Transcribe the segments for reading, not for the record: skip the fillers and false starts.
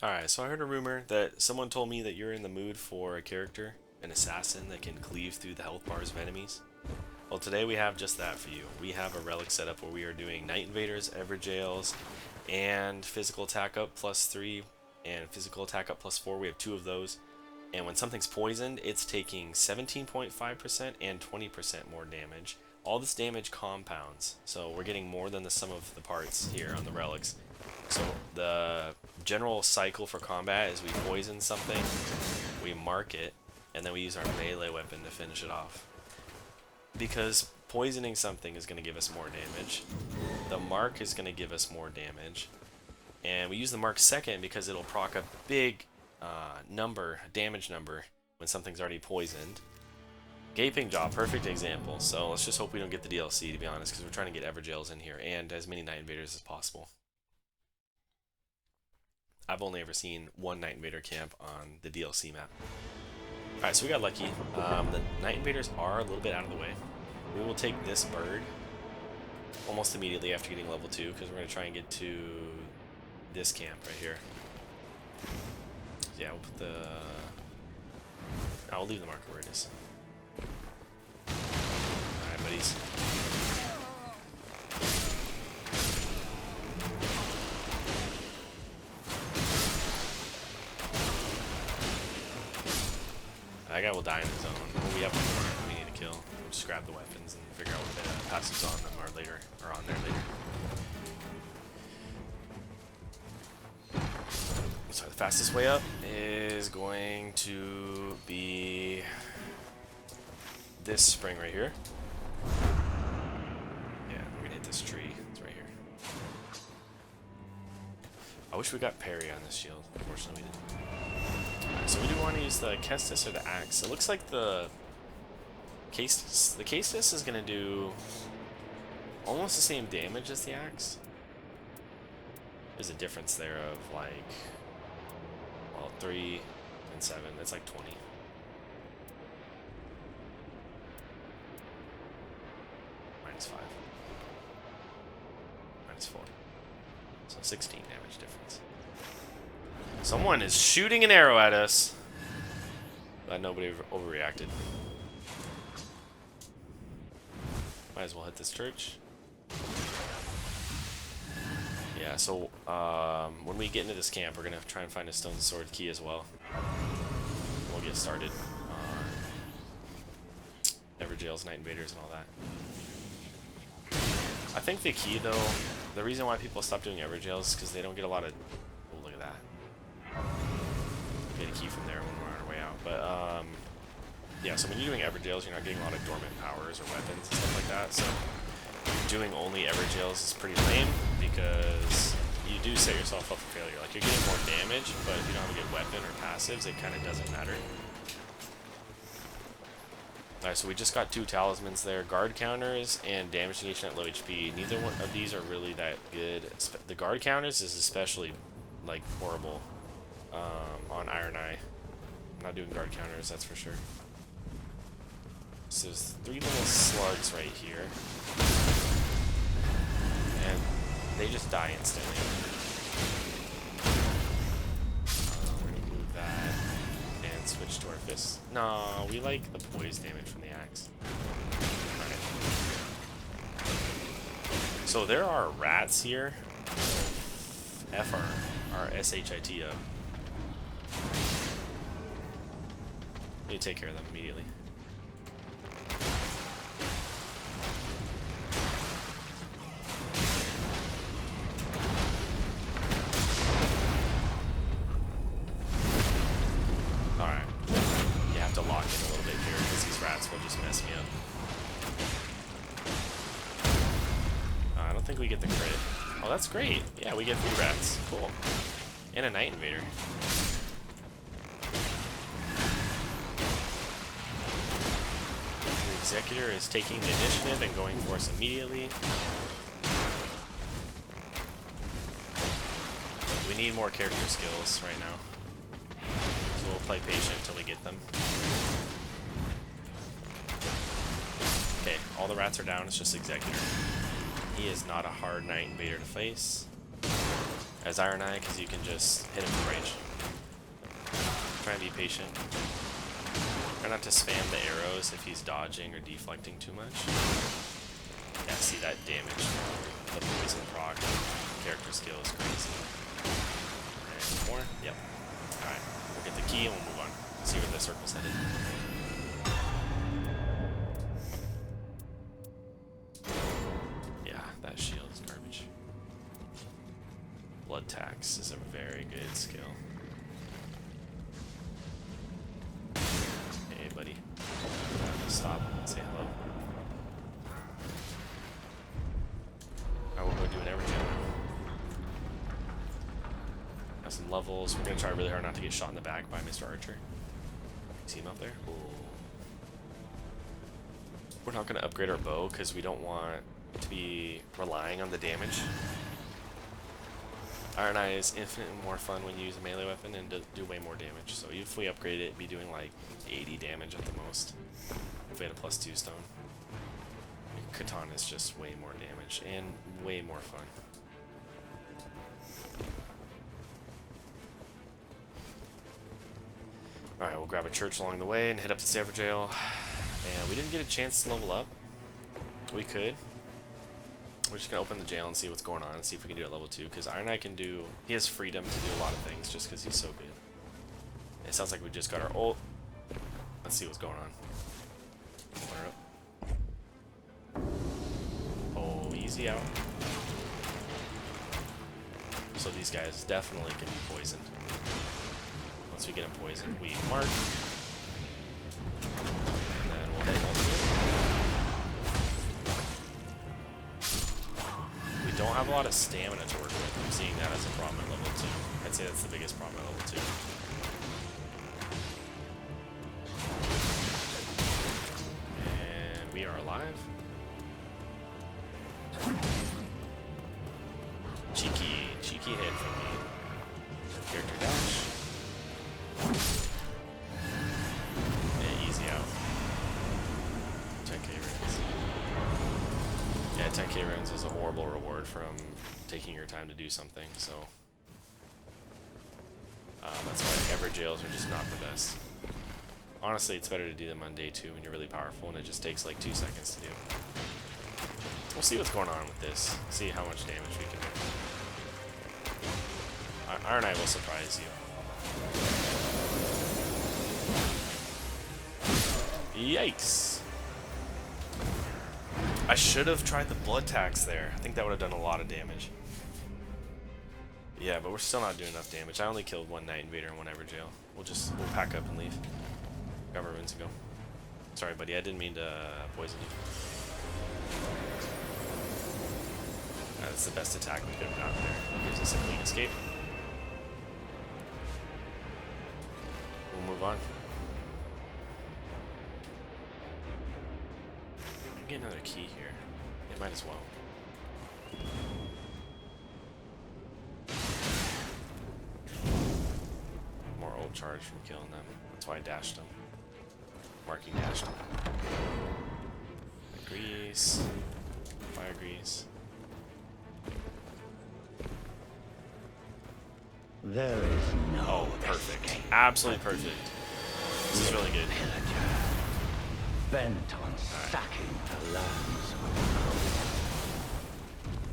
Alright, so I heard a rumor that someone told me that you're in the mood for a character, an assassin that can cleave through the health bars of enemies. Well, today we have just that for you. We have a relic setup where we are doing Night Invaders, Everjails, and physical attack up +3 and physical attack up +4. We have two of those. And when something's poisoned, it's taking 17.5% and 20% more damage. All this damage compounds, so we're getting more than the sum of the parts here on the relics. So the general cycle for combat is we poison something, we mark it, and then we use our melee weapon to finish it off. Because poisoning something is going to give us more damage, the mark is going to give us more damage, and we use the mark second because it'll proc a big damage number when something's already poisoned. Gaping Jaw, perfect example. So let's just hope we don't get the DLC, to be honest, because we're trying to get Everjails in here and as many Night Invaders as possible. I've only ever seen one Night Invader camp on the DLC map. Alright, so we got lucky. The Night Invaders are a little bit out of the way. We will take this bird almost immediately after getting level 2, because we're going to try and get to this camp right here. Yeah, we'll put the... I'll leave the marker where it is. Alright, buddies. That guy will die in his zone. Well, we have one more we need to kill. We'll just grab the weapons and figure out what the passives on them are later, or on there later. So the fastest way up is going to be this spring right here. Yeah, we're gonna hit this tree. It's right here. I wish we got parry on this shield. Unfortunately, we didn't. So we do want to use the Kestis or the Axe. It looks like the Kestis is going to do almost the same damage as the Axe. There's a difference there of like, well, 3 and 7. That's like 20. -5. -4. So 16 damage difference. Someone is shooting an arrow at us. Glad nobody overreacted. Might as well hit this church. Yeah, so when we get into this camp, we're going to try and find a stone sword key as well. We'll get started on Everjails, Night Invaders, and all that. I think the key, though, the reason why people stop doing Everjails is because they don't get a lot of... Oh, look at that. Get a key from there when we're on our way out. But, yeah, so when you're doing Everjails, you're not getting a lot of dormant powers or weapons and stuff like that. So doing only Everjails is pretty lame because you do set yourself up for failure. Like, you're getting more damage, but if you don't have a good weapon or passives, it kind of doesn't matter. Alright, so we just got 2 talismans there. Guard counters and damage negation at low HP. Neither one of these are really that good. The guard counters is especially, like, horrible on Iron Eye. I'm not doing guard counters, that's for sure. So there's 3 little slugs right here. And they just die instantly. We're gonna move that and switch to our fists. No, we like the poise damage from the axe. Alright. So there are rats here. F our SHIT up. We need to take care of them immediately. Alright. You have to lock in a little bit here because these rats will just mess me up. I don't think we get the crit. Oh, that's great. Yeah, we get 3 rats. Cool. And a Night Invader. The Executor is taking the initiative and going for us immediately. We need more character skills right now. So we'll play patient until we get them. Okay, all the rats are down, it's just Executor. He is not a hard Night Invader to face. as Iron Eye because you can just hit him from range. Try and be patient. Try not to spam the arrows if he's dodging or deflecting too much. Yeah, see that damage. The poison proc character skill is crazy. And more? Yep. Alright, we'll get the key and we'll move on. See where the circle's headed. Yeah, that shield is garbage. Blood tax is a very good skill. Hey, buddy. Stop and say hello. Alright, we'll go do an everything. Have some levels. We're gonna try really hard not to get shot in the back by Mr. Archer. See him up there? Ooh. We're not gonna upgrade our bow because we don't want to be relying on the damage. Iron Eye is infinitely more fun when you use a melee weapon and do way more damage. So if we upgrade it, it'd be doing like 80 damage at the most. If we had a +2 stone. Katana is just way more damage and way more fun. Alright, we'll grab a church along the way and head up to Stanford Jail. And we didn't get a chance to level up. We could. We're just going to open the jail and see what's going on and see if we can do it at level 2. Because Iron Eye can do... He has freedom to do a lot of things just because he's so good. It sounds like we just got our ult. Let's see what's going on. Up. Oh, easy out. So these guys definitely can be poisoned. Once we get them poisoned, we mark. And then we'll hit ultimate. We don't have a lot of stamina to work with. I'm seeing that as a problem at level 2. I'd say that's the biggest problem at level 2. And we are alive. Cheeky hit from me. Character dash. Yeah, easy out. 10k runes. Yeah, 10k runes is a horrible reward from taking your time to do something, so... that's why ever jails are just not the best. Honestly, it's better to do them on day 2 when you're really powerful and it just takes like 2 seconds to do. We'll see what's going on with this. See how much damage we can do. Iron Eye will surprise you. Yikes! I should have tried the blood tax there. I think that would have done a lot of damage. Yeah, but we're still not doing enough damage. I only killed one Night Invader and one Ever Jail. We'll pack up and leave. Grab our runes and go. Sorry, buddy. I didn't mean to poison you. That's the best attack we could have got there. Gives us a clean escape. We'll move on. Get another key here. It might as well. More ult charge from killing them. That's why I dashed them. Marking dashed them. Grease. Fire grease. There is no Oh, perfect. Absolutely perfect. This is really good. Bent on sacking the lands.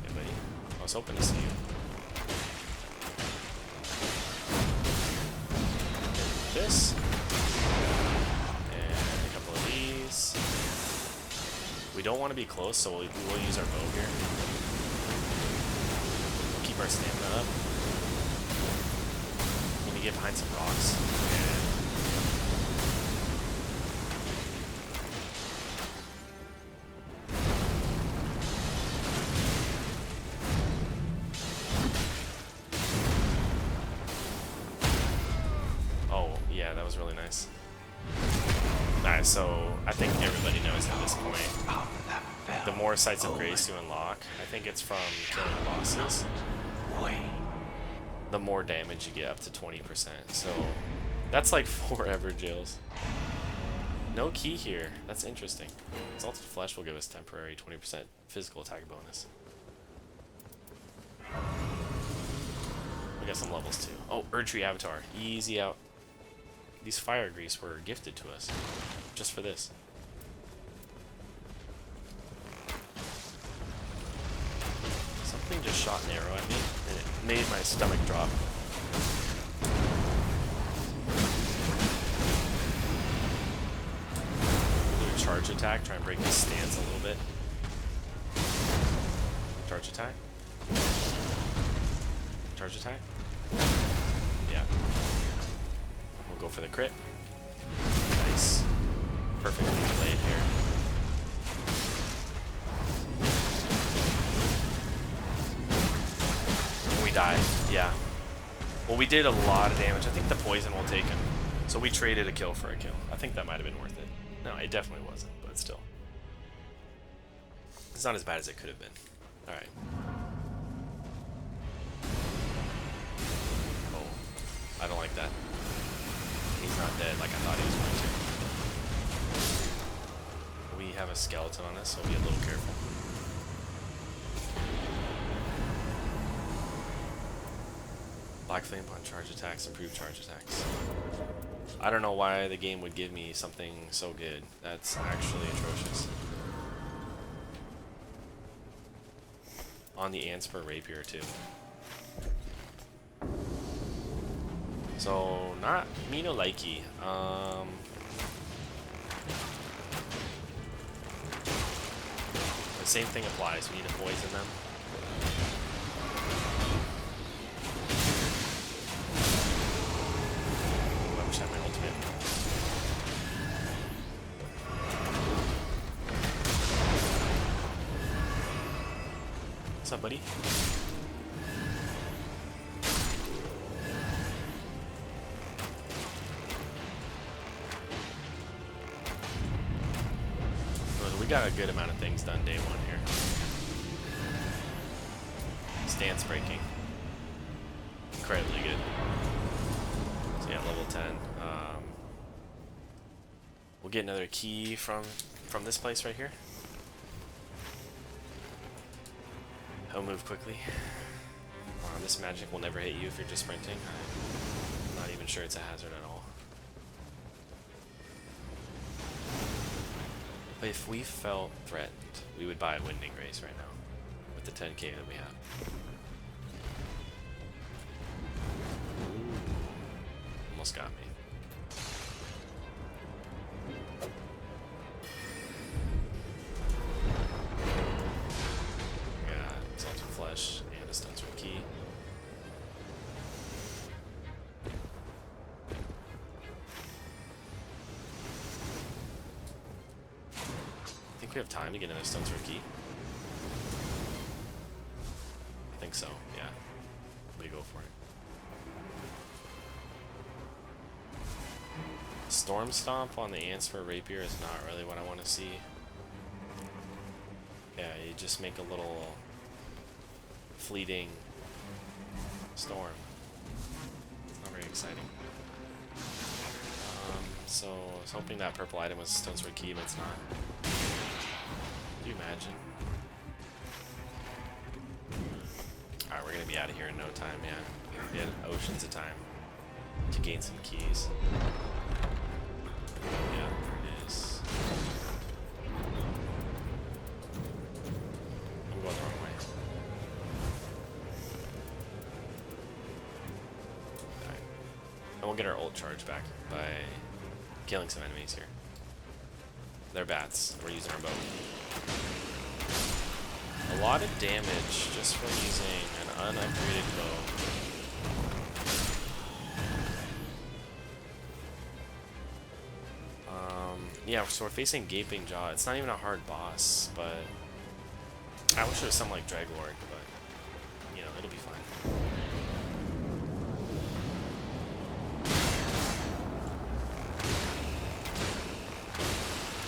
Hey, buddy. I was hoping to see you. This. And a couple of these. We don't want to be close, so we will use our bow here. We'll keep our stamina up. We need to get behind some rocks. Yeah, that was really nice. Alright, so I think everybody knows at this point, the more Sites of Grace you unlock, I think it's from killing bosses, the more damage you get, up to 20%. So that's like 4 Ever Jails. No key here. That's interesting. Salted Flesh will give us temporary 20% physical attack bonus. We got some levels too. Oh, Erdtree Avatar. Easy out. These fire grease were gifted to us. Just for this. Something just shot an arrow at me, and it made my stomach drop. Do a charge attack, try and break his stance a little bit. Charge attack. Charge attack. Yeah. We'll go for the crit. Nice. Perfectly played here. And we died. Yeah. Well, we did a lot of damage. I think the poison will take him. So we traded a kill for a kill. I think that might have been worth it. No, it definitely wasn't, but still. It's not as bad as it could have been. Alright. Oh. I don't like that. He's not dead like I thought he was going to. We have a skeleton on us, so be a little careful. Black Flame upon charge attacks, improved charge attacks. I don't know why the game would give me something so good. That's actually atrocious. On the Anspur Rapier too. So, not me no likey. The same thing applies. We need to poison them. Ooh, I wish I had my ultimate. What's up, buddy? We got a good amount of things done day one here. Stance breaking. Incredibly good. So yeah, level 10. We'll get another key from this place right here. He'll move quickly. This magic will never hit you if you're just sprinting. I'm not even sure it's a hazard at all. But if we felt threatened, we would buy a Winding Grace right now with the 10k that we have. Ooh, almost got me. Got Salted Flesh and a Stone's Root Key. We have time to get another Stone's Root Key. I think so, yeah. We go for it. Storm Stomp on the Anspur Rapier is not really what I want to see. Yeah, you just make a little fleeting storm. Not very exciting. So I was hoping that purple item was Stone's Root Key, but it's not. Can you imagine? Alright, we're gonna be out of here in no time, yeah. We had oceans of time to gain some keys. Yeah, there it is. I'm going the wrong way. Alright. And we'll get our ult charge back by killing some enemies here. They're bats. We're using our bow. A lot of damage just from using an unupgraded bow. Yeah, so we're facing Gaping Jaw. It's not even a hard boss, but I wish it was something like Dragorg, but you know, it'll be fine.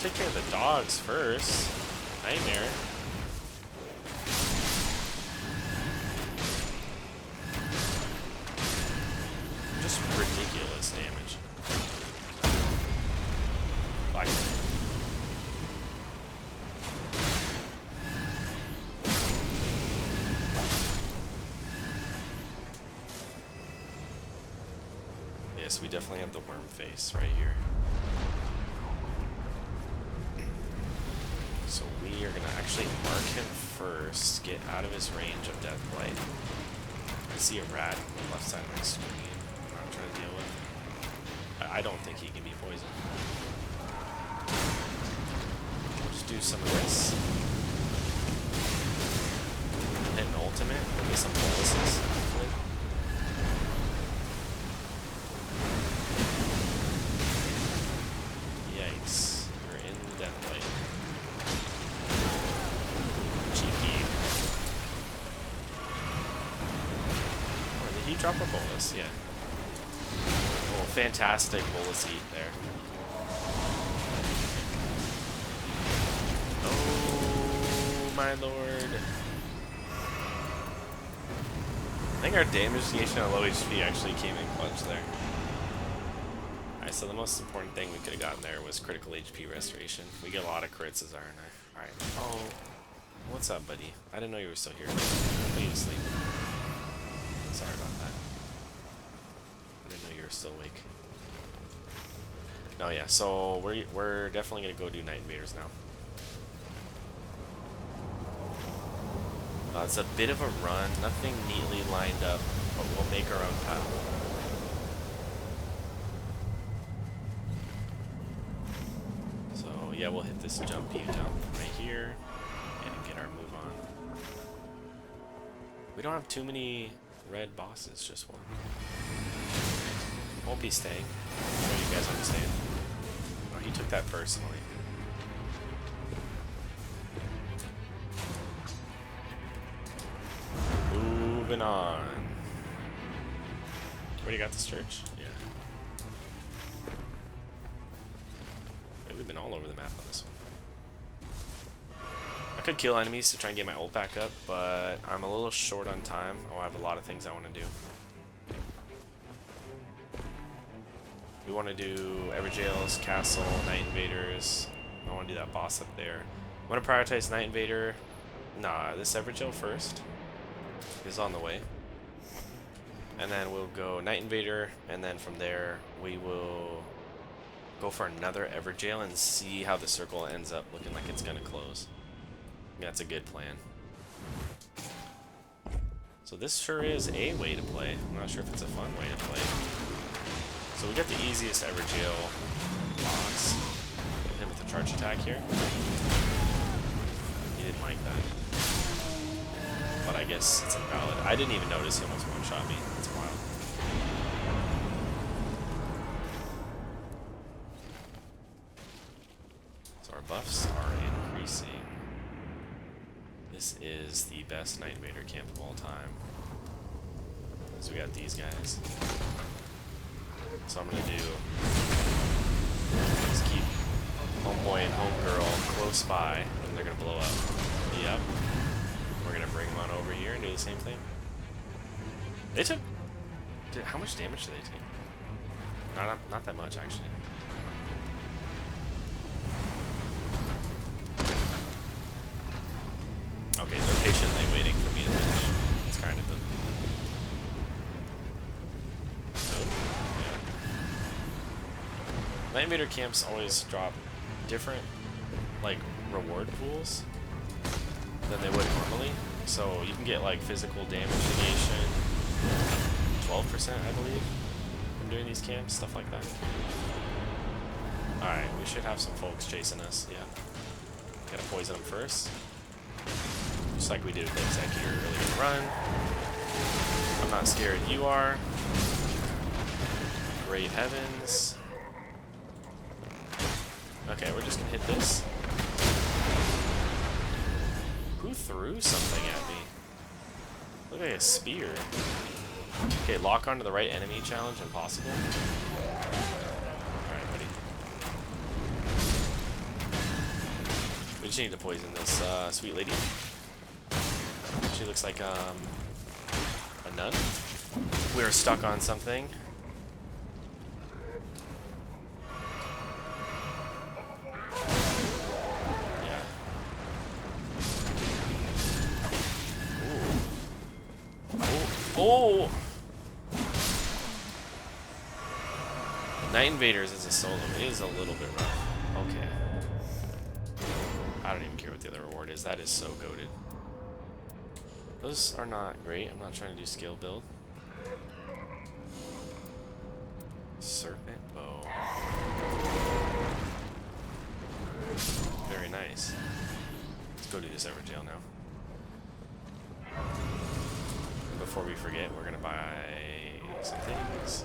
Take care of the dogs first. Nightmare. Just ridiculous damage. Bye. so we definitely have the worm face right here. So we are gonna actually mark him first, get out of his range of Deathblight. I see a rat on the left side of my screen I'm trying to deal with. I don't think he can be poisoned. Just do some of this. Hit an ultimate, get some boluses, hopefully. Yikes. You're in the Deathblight. GP. Oh, did he drop a bolus? Yeah. Oh, fantastic bolus eat there. Oh, my lord. I think our damage negation on low HP actually came in clutch there. Alright, so the most important thing we could have gotten there was critical HP restoration. We get a lot of crits as Iron Knife. Alright. Oh, what's up, buddy? I didn't know you were still here. Put you to sleep. Sorry about that. I didn't know you were still awake. No, yeah, so we're definitely going to go do Night Invaders now. It's a bit of a run, nothing neatly lined up, but we'll make our own path. So yeah, we'll hit this jumpy jump right here and get our move on. We don't have too many red bosses, just one. Won't be staying. I'm sure you guys understand. Oh, he took that personally. Moving on. Where you got this church? Yeah. We've been all over the map on this one. I could kill enemies to try and get my ult back up, but I'm a little short on time. Oh, I have a lot of things I want to do. We want to do Everjail's Castle, Night Invaders. I want to do that boss up there. I want to prioritize Night Invader. Nah, this Everjail first is on the way. And then we'll go Night Invader, and then from there we will go for another Everjail and see how the circle ends up looking like it's gonna close. That's a good plan. So this sure is a way to play. I'm not sure if it's a fun way to play. So we got the easiest Everjail boss. Hit him with a charge attack here. He didn't like that. But I guess it's invalid. I didn't even notice he almost one-shot me. That's wild. So our buffs are increasing. This is the best Night Invader camp of all time. So we got these guys. So I'm gonna do is keep homeboy and homegirl close by, and they're gonna blow up. Yep. We're gonna bring them on over here and do the same thing. They took. How much damage did they take? Not that much actually. Okay, they're patiently waiting for me to finish. It's kind of the. Night Invader camps always drop different, like, reward pools than they would normally. So you can get, like, physical damage negation, 12%, I believe, from doing these camps, stuff like that. Alright, we should have some folks chasing us, yeah. Gotta poison them first. Just like we did with the Executor earlier in the run. I'm not scared, you are. Great heavens. Okay, we're just gonna hit this. Who threw something at me? Looked like a spear. Okay, lock onto the right enemy challenge, impossible. Alright, buddy. We just need to poison this sweet lady. She looks like a nun. We're stuck on something. Oh! Night Invaders as a solo is a little bit rough. Okay. I don't even care what the other reward is. That is so goated. Those are not great. I'm not trying to do skill build. Serpent bow. Very nice. Let's go do this Evertail now. Before we forget, we're gonna buy some things.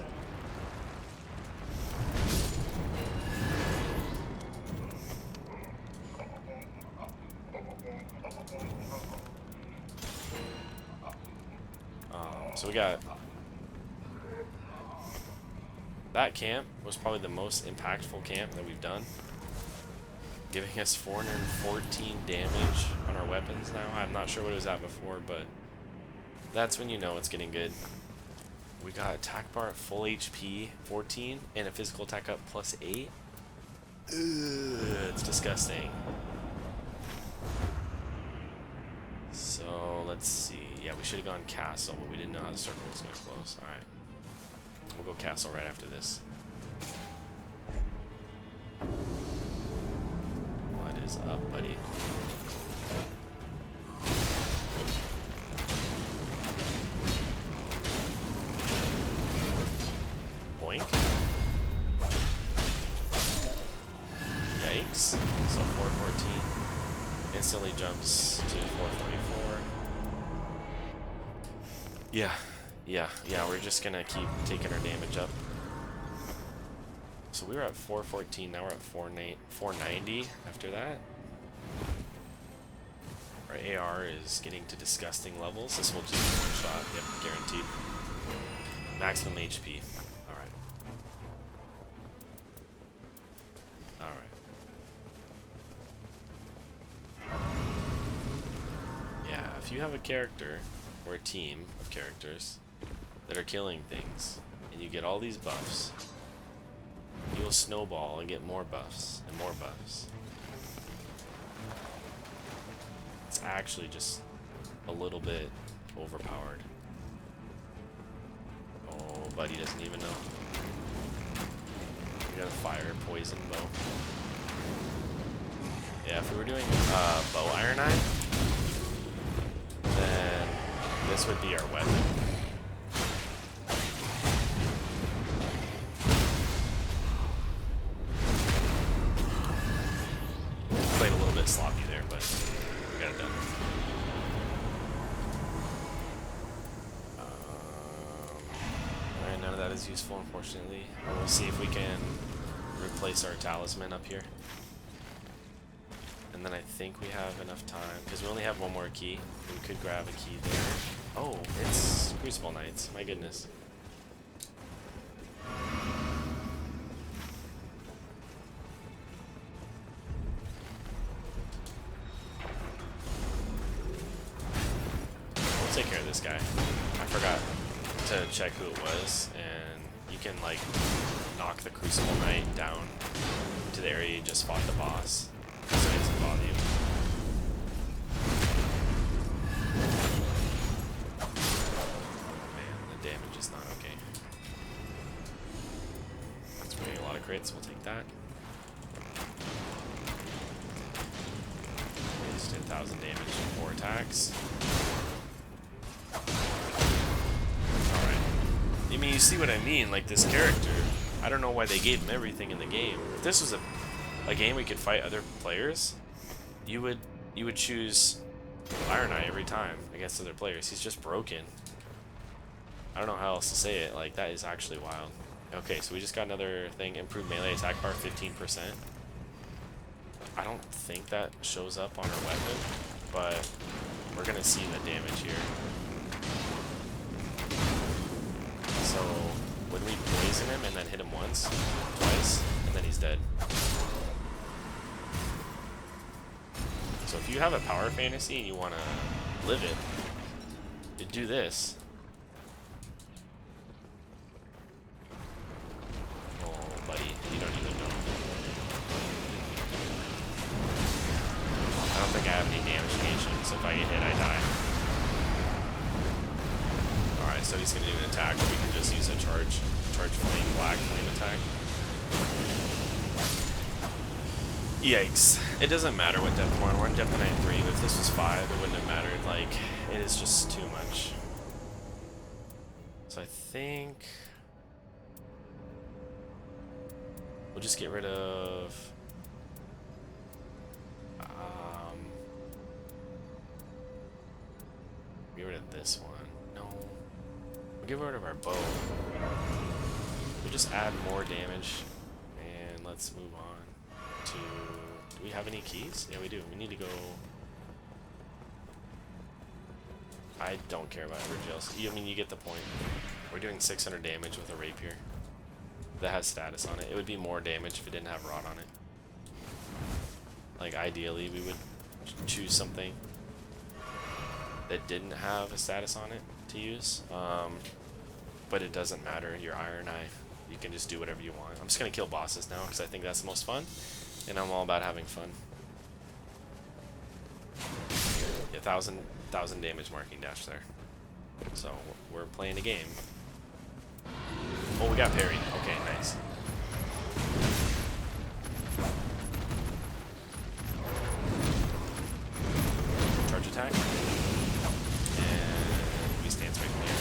So we got that camp was probably the most impactful camp that we've done, giving us 414 damage on our weapons now. I'm not sure what it was at before, but that's when you know it's getting good. We got attack bar at full HP 14 and a physical attack up plus 8. Ugh, it's disgusting. So let's see. Yeah, we should have gone castle, but we didn't know how the circle was going to close. Alright. We'll go castle right after this. What is up, buddy? Boink. Yikes. So 414. Instantly jumps to 444. Yeah, we're just gonna keep taking our damage up. So we were at 414, now we're at 490 after that. Our AR is getting to disgusting levels. This will just be one shot, yep, guaranteed. Maximum HP. Alright. Yeah, if you have a character or a team of characters that are killing things, and you get all these buffs, you will snowball and get more buffs and more buffs. It's actually just a little bit overpowered. Oh, buddy doesn't even know. We got a fire poison bow. Yeah, if we were doing bow iron eye, then this would be our weapon. Played a little bit sloppy there, but we got it done. Alright, none of that is useful, unfortunately. We'll see if we can replace our talisman up here. And then I think we have enough time, because we only have one more key. We could grab a key there. Oh, it's Crucible Knights. My goodness. We'll take care of this guy. I forgot to check who it was, and you can, like, knock the Crucible Knight down to the area you just fought the boss, so it doesn't bother you. Man, the damage is not okay. It's bringing a lot of crits, we'll take that. Just 10,000 damage in 4 attacks. Alright. I mean, you see what I mean? Like, this character, I don't know why they gave him everything in the game. If this was a game we could fight other players, you would choose Iron Eye every time against other players. He's just broken. I don't know how else to say it. Like, that is actually wild. Okay, so we just got another thing. Improved melee attack bar 15%. I don't think that shows up on our weapon, but we're gonna see the damage here. So when we poison him and then hit him once, twice, and then he's dead. So if you have a power fantasy and you want to live it, you do this. Oh, buddy, you don't even know. I don't think I have any damage negation, so if I get hit, I die. Alright, so he's going to do an attack, or we can just use a charge flame, black flame attack. Yikes. It doesn't matter what depth we're on. We're on depth 93, but if this was 5, it wouldn't have mattered. Like, it is just too much. So I think we'll just get rid of get rid of this one. No. We'll get rid of our bow. We'll just add more damage. And let's move on to... Do we have any keys? Yeah, we do. We need to go... I don't care about Everjails. I mean, you get the point. We're doing 600 damage with a rapier. That has status on it. It would be more damage if it didn't have rot on it. Like, ideally, we would choose something that didn't have a status on it to use. But it doesn't matter. Your Iron Eye, you can just do whatever you want. I'm just going to kill bosses now because I think that's the most fun. And I'm all about having fun. Yeah, 1,000 damage marking dash there. So, we're playing a game. Oh, we got parried. Okay, nice. Charge attack. And we stand straight there.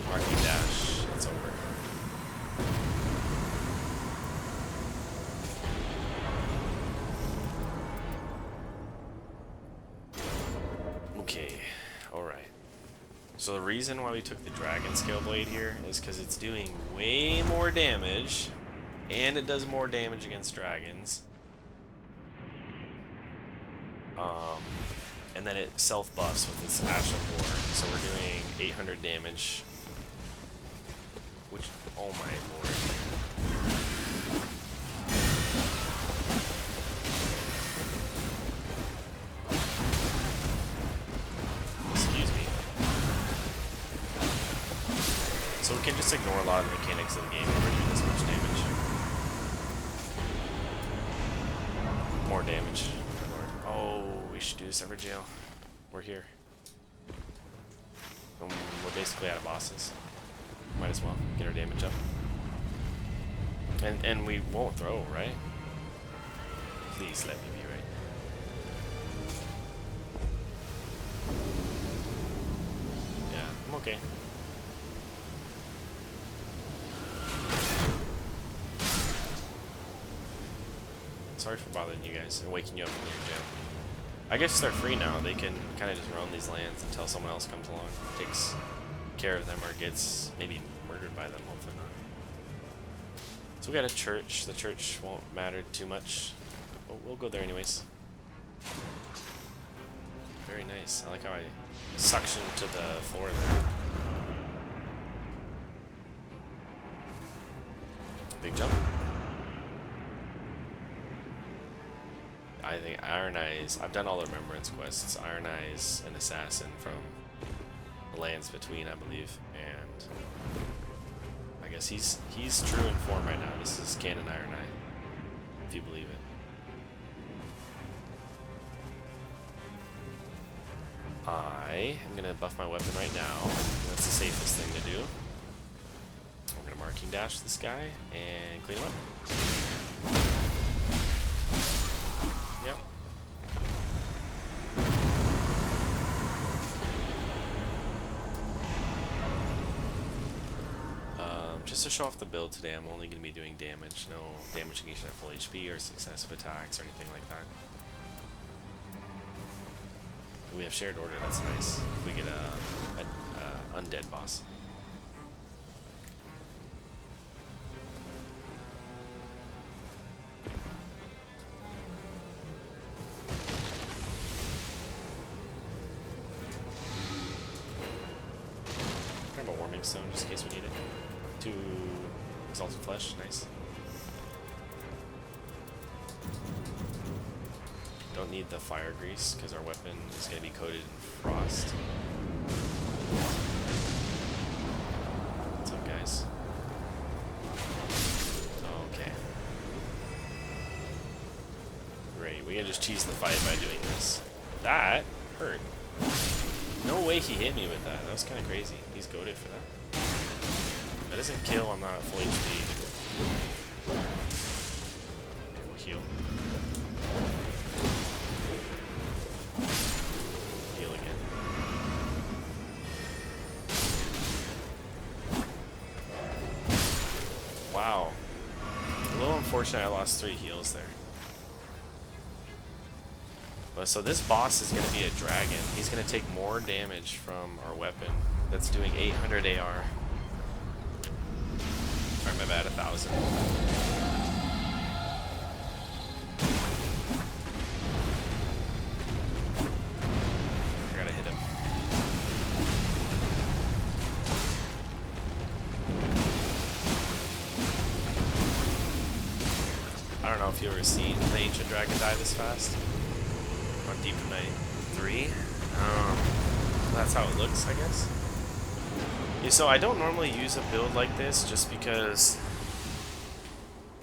Marking dash. It's over. Okay, alright. So the reason why we took the Dragon Scale Blade here is because it's doing way more damage, and it does more damage against dragons. And then it self-buffs with its Ash of War, so we're doing 800 damage, which, oh my lord. So we can just ignore a lot of the mechanics of the game when we're doing this much damage. More damage. Oh, we should do this every jail. We're here. We're basically out of bosses. Might as well get our damage up. And we won't throw, right? Please let me be right. Yeah, I'm okay. Sorry for bothering you guys and waking you up from your jail. I guess they're free now. They can kind of just roam these lands until someone else comes along, takes care of them, or gets maybe murdered by them. Hopefully not. So we got a church. The church won't matter too much. But we'll go there anyways. Very nice. I like how I suction to the floor there. Big jump. I think Iron Eyes, I've done all the Remembrance quests. Iron Eyes, an assassin from the lands between, I believe, and I guess he's true in form right now. This is canon Iron Eye, if you believe it. I am gonna buff my weapon right now. That's the safest thing to do. I'm gonna marking dash this guy and clean him up. Yep. Just to show off the build today, I'm only going to be doing damage. No damage negation at full HP or successive attacks or anything like that. We have shared order, that's nice. If we get a undead boss. Kind of a warming stone just in case we need it. 2 exalted flesh, nice. Don't need the fire grease because our weapon is going to be coated in frost. What's up, guys? Okay. Great, we can just cheese the fight by doing this. That hurt. No way he hit me with that. That was kind of crazy. He's goated for that. That doesn't kill, I'm not at full HP. Okay, we'll heal. Heal again. Wow. A little unfortunate I lost 3 heals there. But so this boss is going to be a dragon. He's going to take more damage from our weapon that's doing 800 AR. Sorry, my bad, 1,000. I gotta hit him. I don't know if you've ever seen the ancient dragon die this fast. On Deep Night 3. That's how it looks, I guess. Yeah, so I don't normally use a build like this just because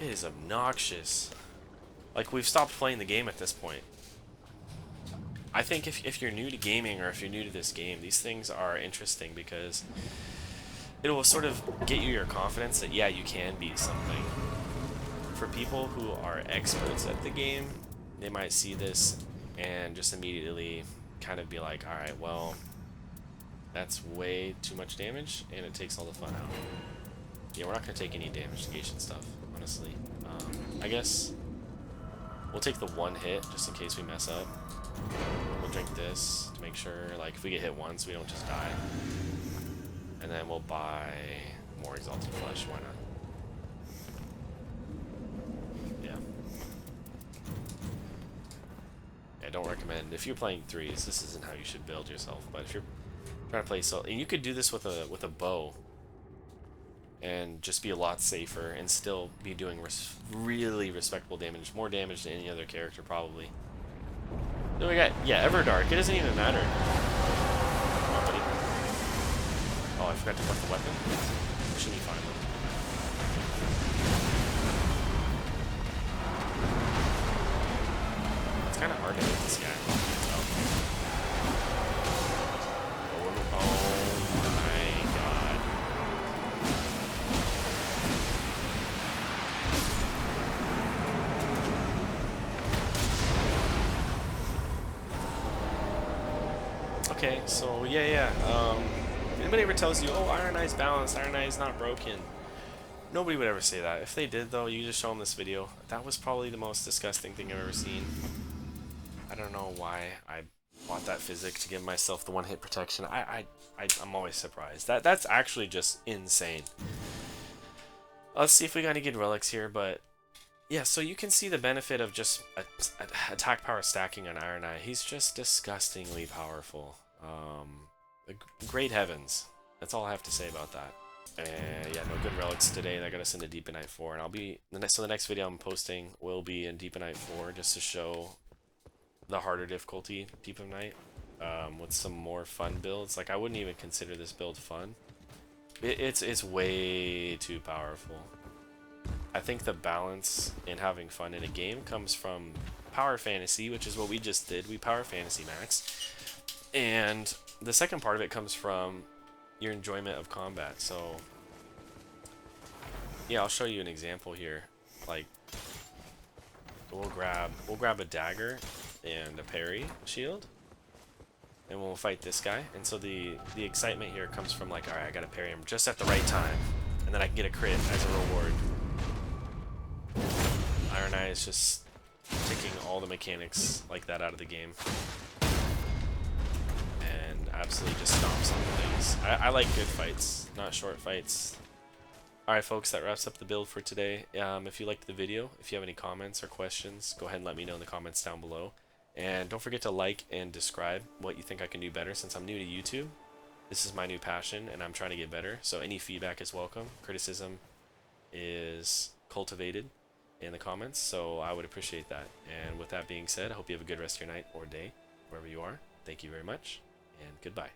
it is obnoxious. Like, we've stopped playing the game at this point. I think if you're new to gaming or if you're new to this game, these things are interesting because it will sort of get you your confidence that, yeah, you can beat something. For people who are experts at the game, they might see this and just immediately kind of be like, alright, well, that's way too much damage, and it takes all the fun out. Yeah, we're not going to take any damage negation stuff, honestly. I guess we'll take the 1 hit, just in case we mess up. We'll drink this to make sure, like, if we get hit once, we don't just die. And then we'll buy more Exalted Flesh, why not? I don't recommend, if you're playing 3s, this isn't how you should build yourself, but if you're trying to play and you could do this with a bow and just be a lot safer and still be doing really respectable damage, more damage than any other character probably. Then we got, yeah, Everdark, it doesn't even matter. Come on, buddy. Oh, I forgot to put the weapon. Should be fine. It's kind of hard to hit this guy. Oh my god. Okay, so yeah. Anybody ever tells you, oh, Iron Eye's balanced, Iron Eye's not broken. Nobody would ever say that. If they did, though, you just show them this video. That was probably the most disgusting thing I've ever seen. I don't know why I bought that physic to give myself the 1-hit protection. I'm always surprised. That's actually just insane. Let's see if we got any good relics here, but yeah, so you can see the benefit of just attack power stacking on Iron Eye. He's just disgustingly powerful. Great heavens. That's all I have to say about that. And yeah, no good relics today. That got us into Deep in Night 4, and I'll be the next video I'm posting will be in Deep in Night 4 just to show the harder difficulty Deep of Night with some more fun builds. Like, I wouldn't even consider this build fun. It's way too powerful. I think the balance in having fun in a game comes from power fantasy, which is what we just did. We power fantasy max, and the second part of it comes from your enjoyment of combat. So yeah, I'll show you an example here. Like, we'll grab a dagger and a parry shield, and we'll fight this guy. And so the excitement here comes from, like, alright, I gotta parry him just at the right time, and then I can get a crit as a reward. Iron Eye is just taking all the mechanics like that out of the game and absolutely just stomps on things. I like good fights, not short fights. Alright folks, that wraps up the build for today. If you liked the video, if you have any comments or questions, go ahead and let me know in the comments down below. And don't forget to like and describe what you think I can do better, since I'm new to YouTube. This is my new passion and I'm trying to get better, so any feedback is welcome. Criticism is cultivated in the comments, so I would appreciate that. And with that being said, I hope you have a good rest of your night or day, wherever you are. Thank you very much, and goodbye.